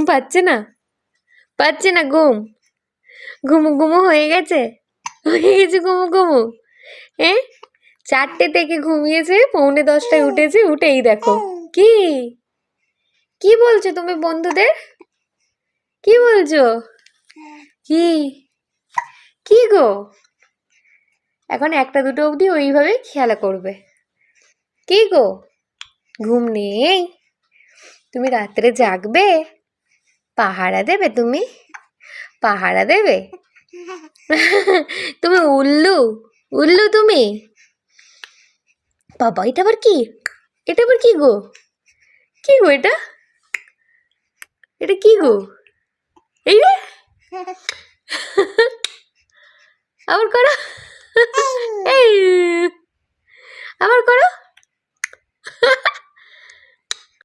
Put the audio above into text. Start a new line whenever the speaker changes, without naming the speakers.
পাচ্ছে না? পাচ্ছে না ঘুম? ঘুমু ঘুমু হয়ে গেছে? হয়ে গেছে ঘুমু ঘুমু? হ্যাঁ, 4টে থেকে ঘুমিয়েছে, 9:45টায় উঠেছে, উঠেই দেখো। কি কি বলছো তুমি বন্ধুদের? কি বলছো? কি কি গো? এখন 1টা 2টো অবধি ওইভাবে খেলা করবে। কি গো, ঘুম নেই? তুমি রাত্রে জাগবে? পাহারা দেবে তুমি? পাহারা দেবে? তুমি উল্লু? উল্লু তুমি? বাবা, এটা আবার কি? এটা আবার কি গো? কি গো এটা? এটা কি গো? এই রে, আবার করো। এই, আবার করো।